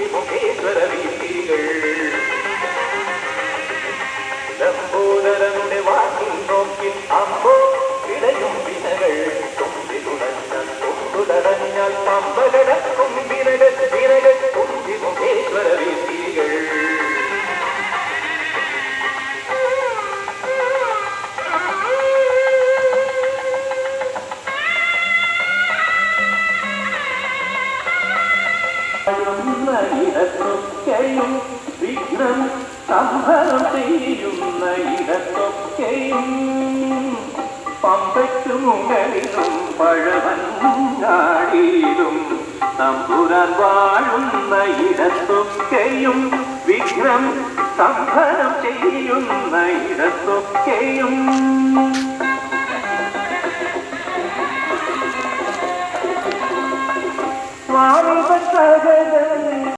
തുമ്പിമുഖേശ്വര വീതികൾ ലംബോദരനുടെ വാക്കിൽ നോക്കി അമ്പോ ഇടയും വിനകൾ തുമ്പുതടഞ്ഞാൽ പമ്പകടക്കും വിനകൾ വിനകൾ തുമ്പിമുഖേശ്വര വീതികൾ ഇടത്തൊക്കെയും വിഘ്നം സംഭരം ചെയ്യുന്ന ഇടത്തൊക്കെയും പമ്പയ്ക്കു മുകളിലും പഴവങ്ങാടിയിലും തമ്പുരാൻ വാഴുന്ന ഇടത്തൊക്കെയും വിഘ്നം സംഭരം ചെയ്യുന്ന ഇടത്തൊക്കെയും സ്വാമി ഭക്തജന